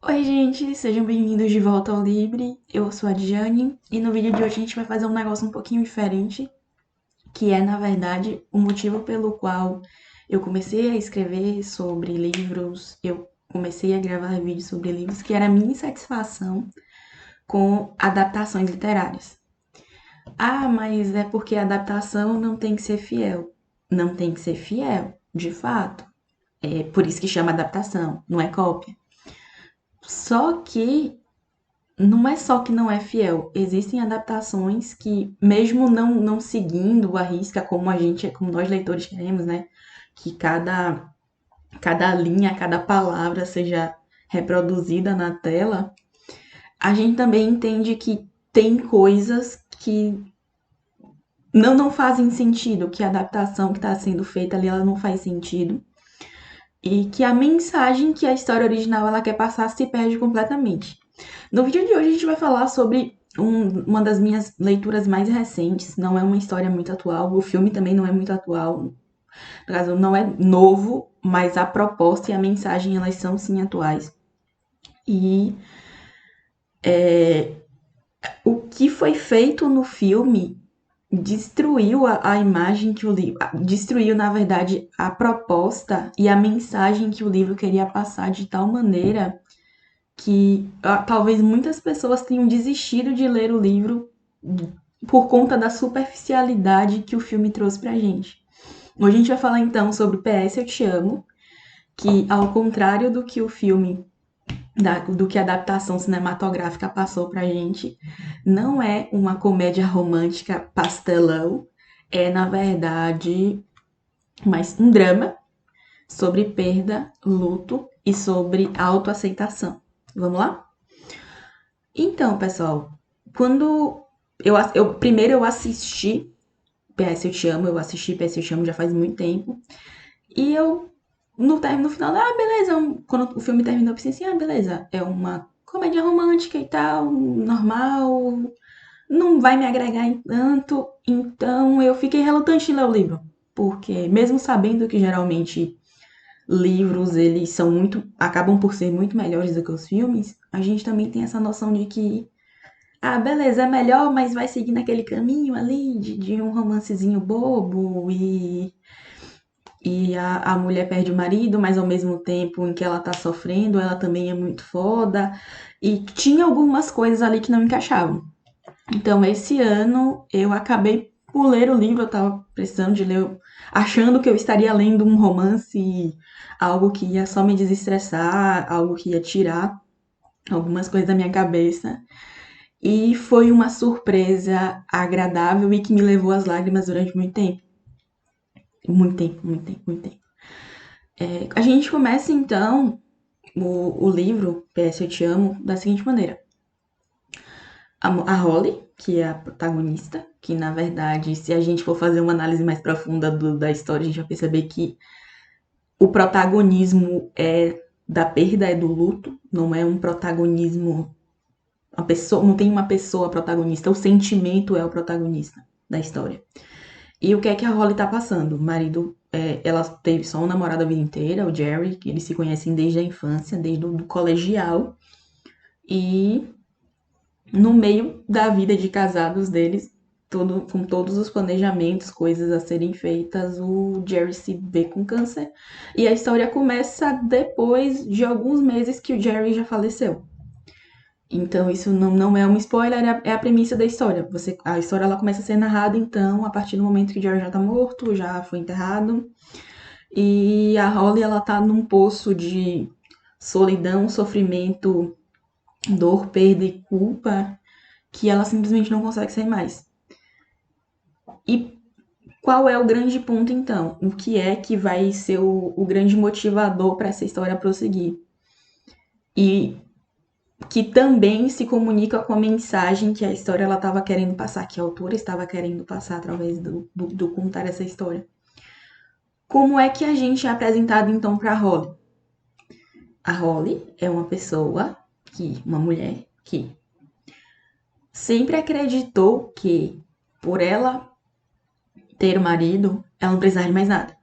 Oi, gente, sejam bem-vindos de volta ao Libre. Eu sou a Diane e no vídeo de hoje a gente vai fazer um negócio um pouquinho diferente, que é, na verdade, o motivo pelo qual eu comecei a escrever sobre livros, eu comecei a gravar vídeos sobre livros, que era a minha insatisfação com adaptações literárias. Ah, mas é porque a adaptação não tem que ser fiel. Não tem que ser fiel, de fato. É por isso que chama adaptação, não é cópia. Só que não é só que não é fiel, existem adaptações que, mesmo não seguindo a risca como a gente, como nós leitores queremos, né? Que cada linha, cada palavra seja reproduzida na tela, a gente também entende que tem coisas que não fazem sentido, que a adaptação que está sendo feita ali, ela não faz sentido. E que a mensagem que a história original ela quer passar se perde completamente. No vídeo de hoje a gente vai falar sobre uma das minhas leituras mais recentes. Não é uma história muito atual, o filme também não é muito atual. No caso, não é novo, mas a proposta e a mensagem elas são sim atuais. E o que foi feito no filme destruiu a imagem que o livro. Destruiu, na verdade, a proposta e a mensagem que o livro queria passar de tal maneira que talvez muitas pessoas tenham desistido de ler o livro por conta da superficialidade que o filme trouxe pra gente. Hoje a gente vai falar então sobre o PS Eu Te Amo, que ao contrário do que o filme, do que a adaptação cinematográfica passou pra gente, não é uma comédia romântica pastelão, é na verdade mais um drama sobre perda, luto e sobre autoaceitação. Vamos lá? Então, pessoal, quando primeiro eu assisti PS Eu Te Amo, eu assisti PS Eu Te Amo já faz muito tempo, e eu no final, beleza, quando o filme terminou, eu pensei assim, beleza, é uma comédia romântica e tal, normal, não vai me agregar em tanto, então eu fiquei relutante em ler o livro, porque mesmo sabendo que geralmente livros, eles são muito, acabam por ser muito melhores do que os filmes, a gente também tem essa noção de que beleza, é melhor, mas vai seguir naquele caminho ali de um romancezinho bobo e a mulher perde o marido, mas ao mesmo tempo em que ela tá sofrendo, ela também é muito foda. E tinha algumas coisas ali que não encaixavam. Então, esse ano eu acabei por ler o livro, eu tava precisando de ler, achando que eu estaria lendo um romance, algo que ia só me desestressar, algo que ia tirar algumas coisas da minha cabeça. E foi uma surpresa agradável e que me levou às lágrimas durante muito tempo. Muito tempo, muito tempo, muito tempo. A gente começa então o livro PS Eu Te Amo da seguinte maneira. A Holly, que é a protagonista, que na verdade, se a gente for fazer uma análise mais profunda da história, a gente vai perceber que o protagonismo é da perda, é do luto, não é um protagonismo. A pessoa, não tem uma pessoa protagonista, o sentimento é o protagonista da história. E o que é que a Holly tá passando? O marido, ela teve só um namorado a vida inteira, o Jerry, que eles se conhecem desde a infância, desde o do colegial. E no meio da vida de casados deles, com todos os planejamentos, coisas a serem feitas, o Jerry se vê com câncer. E a história começa depois de alguns meses que o Jerry já faleceu. Então, isso não é um spoiler, é a premissa da história. A história ela começa a ser narrada, então, a partir do momento que o Jerry já tá morto, já foi enterrado. E a Holly, ela tá num poço de solidão, sofrimento, dor, perda e culpa, que ela simplesmente não consegue sair mais. E qual é o grande ponto, então? O que é que vai ser o grande motivador para essa história prosseguir? E que também se comunica com a mensagem que a história ela estava querendo passar, que a autora estava querendo passar através do contar essa história. Como é que a gente é apresentado então para a Holly? A Holly é uma pessoa uma mulher que sempre acreditou que por ela ter o marido, ela não precisava de mais nada.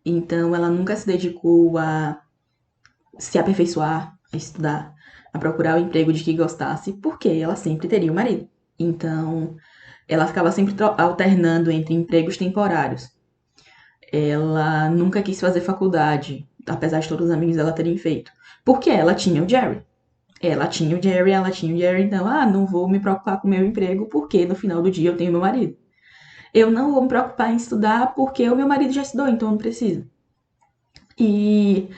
Então ela nunca se dedicou a se aperfeiçoar, a estudar, a procurar o emprego de que gostasse, porque ela sempre teria o marido. Então, ela ficava sempre alternando entre empregos temporários. Ela nunca quis fazer faculdade, apesar de todos os amigos dela terem feito, porque ela tinha o Jerry. Ela tinha o Jerry, então, não vou me preocupar com o meu emprego, porque no final do dia eu tenho meu marido. Eu não vou me preocupar em estudar, porque o meu marido já estudou, então eu não preciso. E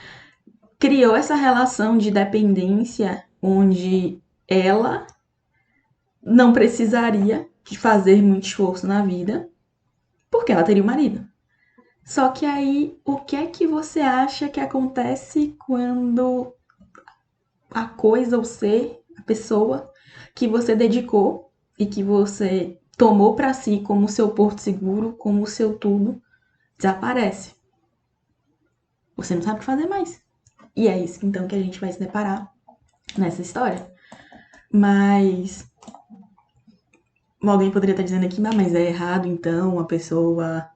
criou essa relação de dependência onde ela não precisaria de fazer muito esforço na vida, porque ela teria o marido. Só que aí, o que é que você acha que acontece quando a coisa, o ser, a pessoa que você dedicou e que você tomou para si como seu porto seguro, como seu tudo, desaparece? Você não sabe o que fazer mais. E é isso então que a gente vai se deparar nessa história. Mas alguém poderia estar dizendo aqui, mas é errado então a pessoa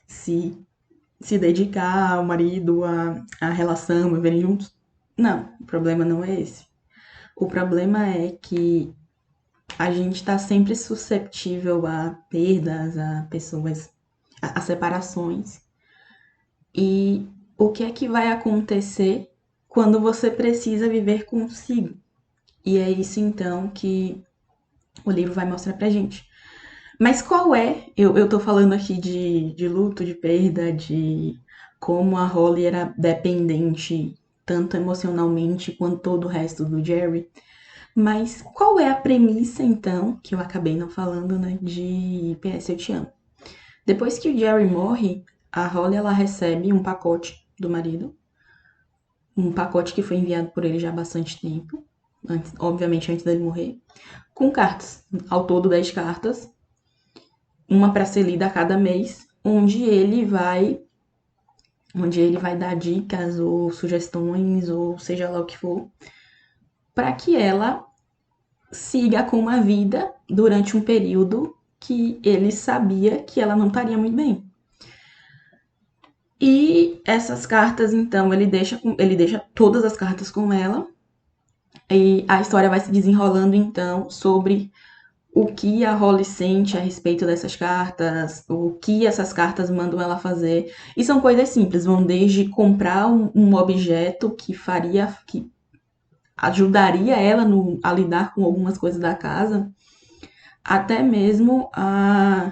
se dedicar ao marido, à relação, viverem juntos? Não, o problema não é esse. O problema é que a gente está sempre susceptível a perdas, a pessoas, a separações. E o que é que vai acontecer quando você precisa viver consigo? E é isso então que o livro vai mostrar pra gente. Mas qual é? Eu tô falando aqui de luto, de perda, de como a Holly era dependente, tanto emocionalmente quanto todo o resto do Jerry. Mas qual é a premissa, então, que eu acabei não falando, né, de PS Eu Te Amo? Depois que o Jerry morre, a Holly, ela recebe um pacote do marido, um pacote que foi enviado por ele já há bastante tempo, obviamente antes dele morrer, com cartas, ao todo 10 cartas, uma para ser lida a cada mês, onde ele vai dar dicas ou sugestões ou seja lá o que for, para que ela siga com uma vida durante um período que ele sabia que ela não estaria muito bem. E essas cartas, então, ele deixa todas as cartas com ela. E a história vai se desenrolando, então, sobre o que a Holly sente a respeito dessas cartas, o que essas cartas mandam ela fazer. E são coisas simples, vão desde comprar um objeto que ajudaria ela a lidar com algumas coisas da casa, até mesmo a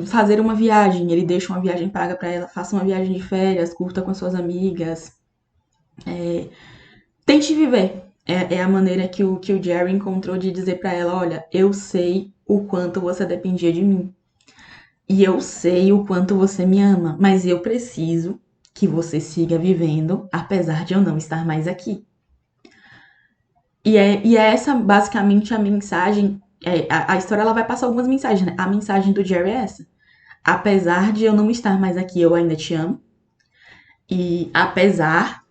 fazer uma viagem. Ele deixa uma viagem paga para ela, faça uma viagem de férias, curta com as suas amigas. Tente viver. É a maneira que o Jerry encontrou de dizer para ela: olha, eu sei o quanto você dependia de mim. E eu sei o quanto você me ama, mas eu preciso que você siga vivendo, apesar de eu não estar mais aqui. E é essa basicamente a mensagem. A história ela vai passar algumas mensagens, né? A mensagem do Jerry é essa. Apesar de eu não estar mais aqui, eu ainda te amo. E apesar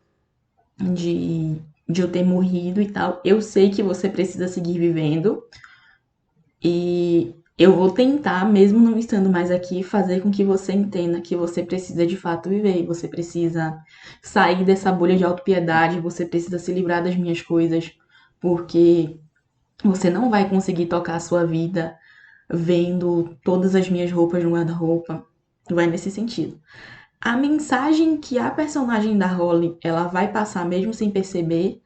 de eu ter morrido e tal, eu sei que você precisa seguir vivendo. E eu vou tentar, mesmo não estando mais aqui, fazer com que você entenda que você precisa de fato viver. Você precisa sair dessa bolha de autopiedade, você precisa se livrar das minhas coisas, porque você não vai conseguir tocar a sua vida vendo todas as minhas roupas no guarda-roupa. Vai nesse sentido. A mensagem que a personagem da Holly ela vai passar mesmo sem perceber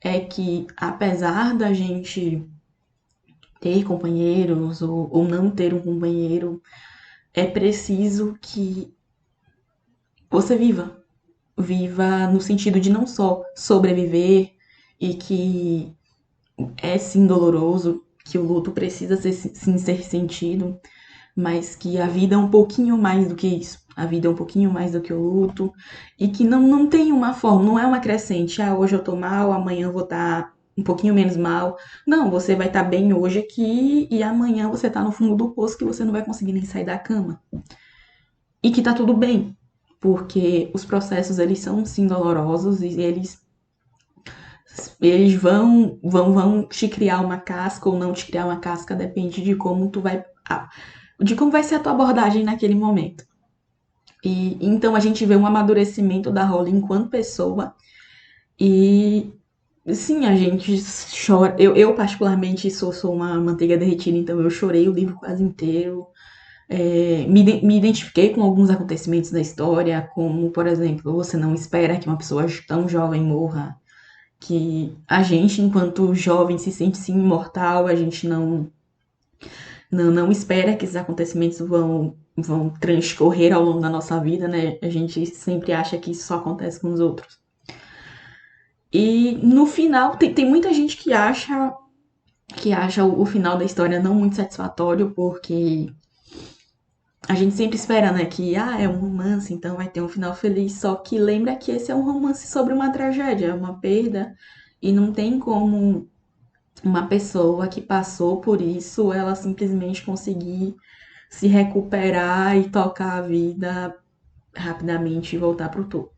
é que apesar da gente ter companheiros ou não ter um companheiro, é preciso que você viva. Viva no sentido de não só sobreviver e que é sim doloroso, que o luto precisa sim ser sentido, mas que a vida é um pouquinho mais do que isso. A vida é um pouquinho mais do que o luto e que não tem uma forma, não é uma crescente. Hoje eu tô mal, amanhã eu vou estar um pouquinho menos mal. Não, você vai estar bem hoje aqui e amanhã você tá no fundo do poço que você não vai conseguir nem sair da cama. E que tá tudo bem, porque os processos eles são sim dolorosos e eles vão te criar uma casca ou não te criar uma casca, depende de como de como vai ser a tua abordagem naquele momento. E então a gente vê um amadurecimento da Holly enquanto pessoa e sim, a gente chora. Eu particularmente, sou uma manteiga derretida, então eu chorei o livro quase inteiro. Me identifiquei com alguns acontecimentos da história, como, por exemplo, você não espera que uma pessoa tão jovem morra, que a gente, enquanto jovem, se sente sim imortal, a gente não espera que esses acontecimentos vão transcorrer ao longo da nossa vida, né? A gente sempre acha que isso só acontece com os outros. E no final, tem muita gente que acha o final da história não muito satisfatório, porque a gente sempre espera, né, que é um romance, então vai ter um final feliz, só que lembra que esse é um romance sobre uma tragédia, uma perda, e não tem como uma pessoa que passou por isso, ela simplesmente conseguir se recuperar e tocar a vida rapidamente e voltar pro topo.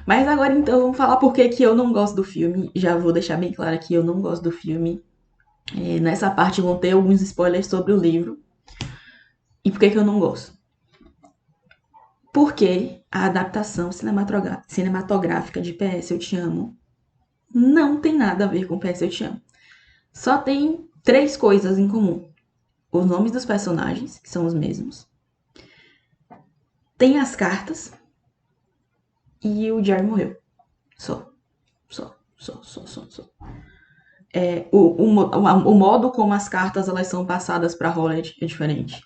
Mas agora então vamos falar por que eu não gosto do filme. Já vou deixar bem claro que eu não gosto do filme. Nessa parte vão ter alguns spoilers sobre o livro. E por que eu não gosto? Porque a adaptação cinematográfica de PS Eu Te Amo não tem nada a ver com PS Eu Te Amo. Só tem três coisas em comum. Os nomes dos personagens, que são os mesmos. Tem as cartas. E o Jerry morreu. Só. Só. Só, só, só, só. O modo como as cartas elas são passadas para Holland é diferente.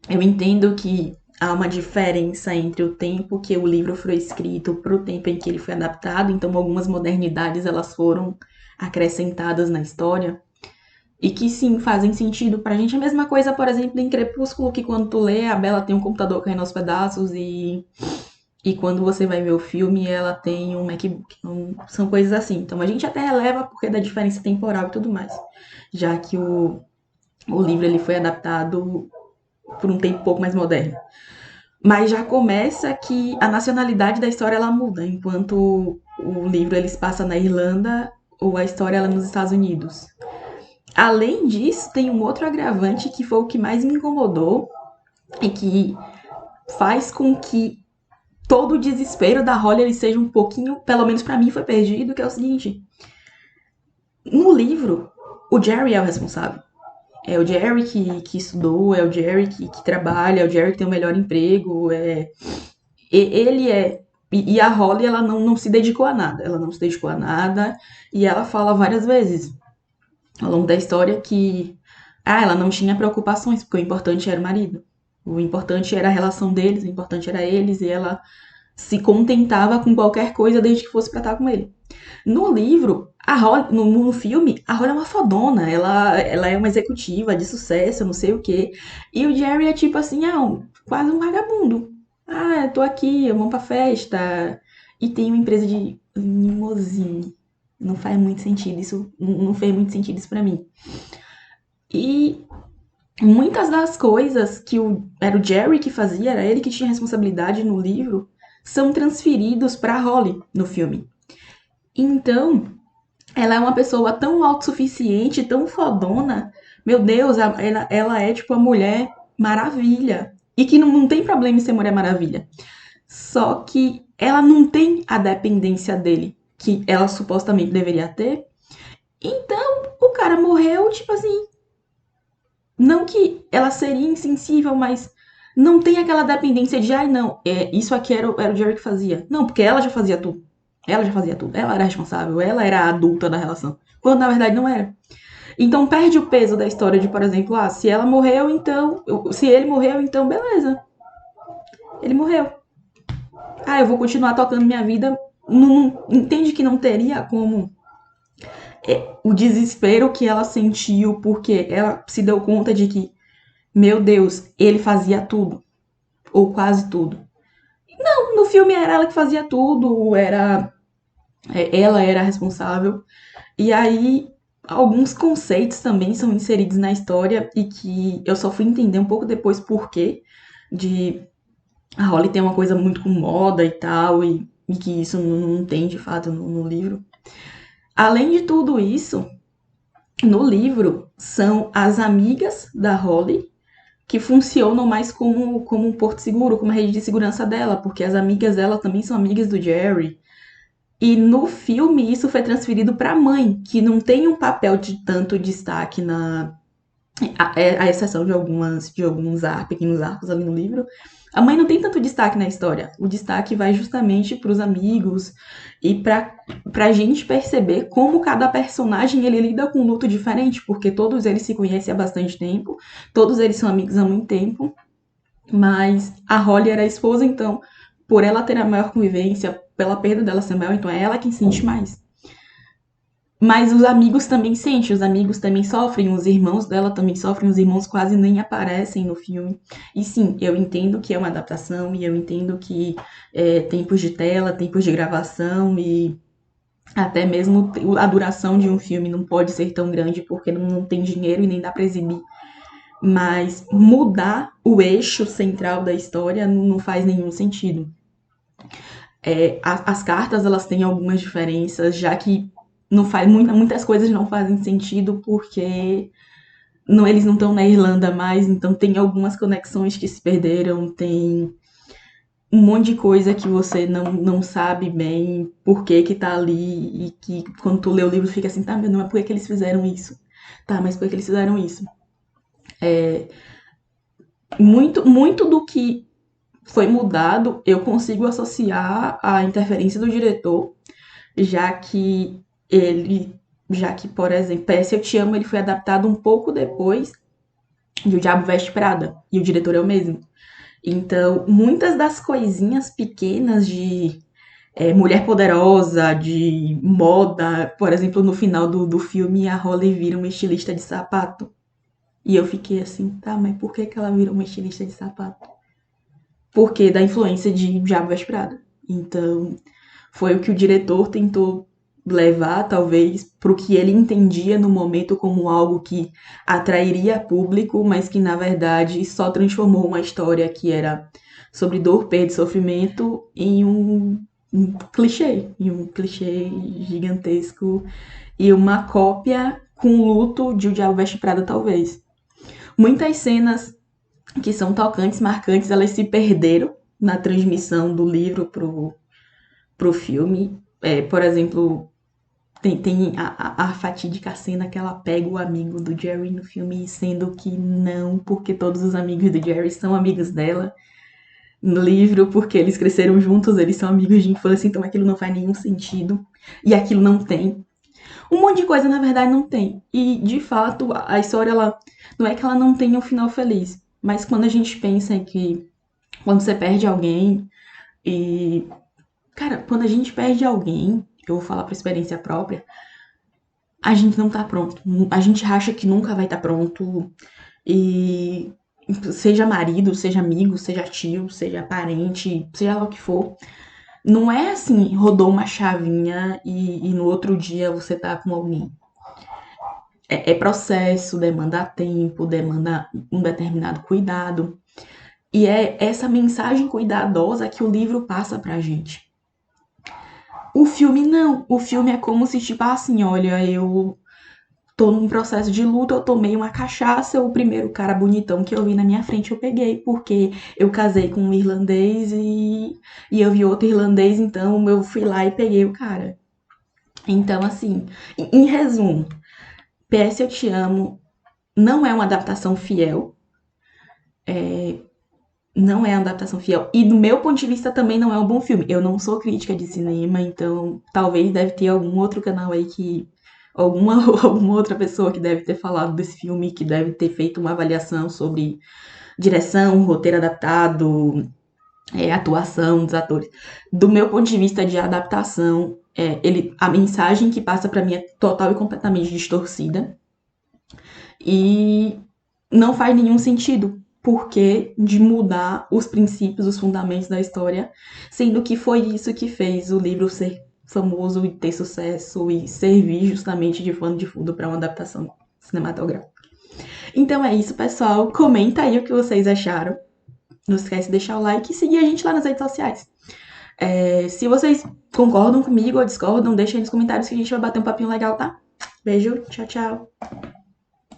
Eu entendo que há uma diferença entre o tempo que o livro foi escrito para o tempo em que ele foi adaptado, então algumas modernidades elas foram acrescentadas na história e que sim fazem sentido pra gente. A mesma coisa, por exemplo, em Crepúsculo, que quando tu lê, a Bella tem um computador caindo aos pedaços e quando você vai ver o filme, ela tem um MacBook. Então, são coisas assim. Então a gente até releva porque da diferença temporal e tudo mais. Já que o livro ele foi adaptado por um tempo um pouco mais moderno. Mas já começa que a nacionalidade da história ela muda, enquanto o livro ele se passa na Irlanda ou a história ela é nos Estados Unidos. Além disso, tem um outro agravante que foi o que mais me incomodou e que faz com que todo o desespero da Holly ele seja um pouquinho, pelo menos para mim, foi perdido, que é o seguinte. No livro, o Jerry é o responsável. É o Jerry que estudou, é o Jerry que trabalha, é o Jerry que tem o melhor emprego, ele é. E a Holly, ela não se dedicou a nada. Ela não se dedicou a nada. E ela fala várias vezes ao longo da história que ela não tinha preocupações, porque o importante era o marido. O importante era a relação deles, o importante era eles, e ela se contentava com qualquer coisa desde que fosse pra estar com ele. No livro, a Holly, no filme, a Holly é uma fodona, ela é uma executiva de sucesso, não sei o quê. E o Jerry é tipo assim, quase um vagabundo. Eu tô aqui, eu vou pra festa. E tem uma empresa de limousine. Não faz muito sentido isso, não fez muito sentido isso pra mim. E muitas das coisas que era o Jerry que fazia, era ele que tinha responsabilidade no livro, são transferidos pra Holly no filme. Então, ela é uma pessoa tão autossuficiente, tão fodona. Meu Deus, ela é tipo a mulher maravilha. E que não tem problema em ser mulher maravilha. Só que ela não tem a dependência dele, que ela supostamente deveria ter. Então, o cara morreu, tipo assim. Não que ela seria insensível, mas não tem aquela dependência de, não, isso aqui era o Jerry que fazia. Não, porque ela já fazia tudo. Ela já fazia tudo. Ela era responsável, ela era a adulta da relação. Quando na verdade não era. Então perde o peso da história de, por exemplo, se ela morreu, então. Se ele morreu, então beleza. Ele morreu. Eu vou continuar tocando minha vida. Não, entende que não teria como o desespero que ela sentiu porque ela se deu conta de que, meu Deus, ele fazia tudo. Ou quase tudo. Não, no filme era ela que fazia tudo, ela era a responsável. E aí, alguns conceitos também são inseridos na história e que eu só fui entender um pouco depois por quê. De a Holly tem uma coisa muito com moda e tal, e que isso não tem de fato no livro. Além de tudo isso, no livro são as amigas da Holly que funcionam mais como um porto seguro, como a rede de segurança dela, porque as amigas dela também são amigas do Jerry. E no filme isso foi transferido para a mãe, que não tem um papel de tanto destaque a exceção de alguns pequenos arcos ali no livro. A mãe não tem tanto destaque na história. O destaque vai justamente para os amigos e para a gente perceber como cada personagem ele lida com um luto diferente, porque todos eles se conhecem há bastante tempo, todos eles são amigos há muito tempo, mas a Holly era a esposa, então, por ela ter a maior convivência, pela perda dela ser maior, então é ela quem sente mais. Mas os amigos também sentem, os amigos também sofrem, os irmãos dela também sofrem, os irmãos quase nem aparecem no filme. E sim, eu entendo que é uma adaptação, e eu entendo que tempos de tela, tempos de gravação e até mesmo a duração de um filme não pode ser tão grande porque não tem dinheiro e nem dá pra exibir. Mas mudar o eixo central da história não faz nenhum sentido. As cartas elas têm algumas diferenças, já que não faz muitas coisas não fazem sentido porque eles não estão na Irlanda mais, então tem algumas conexões que se perderam, tem um monte de coisa que você não sabe bem por que tá ali e que quando tu lê o livro fica assim, tá, mas não é por que eles fizeram isso. Tá, mas por que eles fizeram isso? Muito do que foi mudado eu consigo associar à interferência do diretor, já que por exemplo, PS Eu Te Amo, ele foi adaptado um pouco depois de O Diabo Veste Prada, e o diretor é o mesmo. Então, muitas das coisinhas pequenas de mulher poderosa, de moda, por exemplo, no final do filme, a Holly vira uma estilista de sapato. E eu fiquei assim, tá, mas por que ela vira uma estilista de sapato? Porque da influência de Diabo Veste Prada. Então, foi o que o diretor tentou levar, talvez, para o que ele entendia no momento como algo que atrairia público, mas que na verdade só transformou uma história que era sobre dor, perda e sofrimento em um clichê gigantesco e uma cópia com luto de O Diabo Veste Prada, talvez. Muitas cenas que são tocantes, marcantes, elas se perderam na transmissão do livro pro filme. Por exemplo, tem a fatídica cena que ela pega o amigo do Jerry no filme, sendo que não, porque todos os amigos do Jerry são amigos dela. No livro, porque eles cresceram juntos, eles são amigos de infância, então aquilo não faz nenhum sentido. E aquilo não tem. Um monte de coisa, na verdade, não tem. E, de fato, a história, ela não é que ela não tenha um final feliz, mas quando a gente pensa que quando você perde alguém e cara, quando a gente perde alguém, eu vou falar por experiência própria, a gente não tá pronto. A gente acha que nunca vai estar pronto. E seja marido, seja amigo, seja tio, seja parente, seja lá o que for. Não é assim, rodou uma chavinha e no outro dia você tá com alguém. É processo, demanda tempo, demanda um determinado cuidado. E é essa mensagem cuidadosa que o livro passa pra gente. O filme não. O filme é como se, tipo, assim, olha, eu tô num processo de luto, eu tomei uma cachaça, o primeiro cara bonitão que eu vi na minha frente eu peguei, porque eu casei com um irlandês e eu vi outro irlandês, então eu fui lá e peguei o cara. Então, assim, em resumo, PS Eu Te Amo não é uma adaptação fiel, não é uma adaptação fiel. E do meu ponto de vista também não é um bom filme. Eu não sou crítica de cinema, então talvez deve ter algum outro canal aí que. Alguma outra pessoa que deve ter falado desse filme, que deve ter feito uma avaliação sobre direção, roteiro adaptado, atuação dos atores. Do meu ponto de vista de adaptação, a mensagem que passa pra mim é total e completamente distorcida. E não faz nenhum sentido porque de mudar os princípios, os fundamentos da história, sendo que foi isso que fez o livro ser famoso e ter sucesso e servir justamente de pano de fundo para uma adaptação cinematográfica. Então é isso, pessoal. Comenta aí o que vocês acharam. Não esquece de deixar o like e seguir a gente lá nas redes sociais. Se vocês concordam comigo ou discordam, deixa aí nos comentários que a gente vai bater um papinho legal, tá? Beijo, tchau, tchau.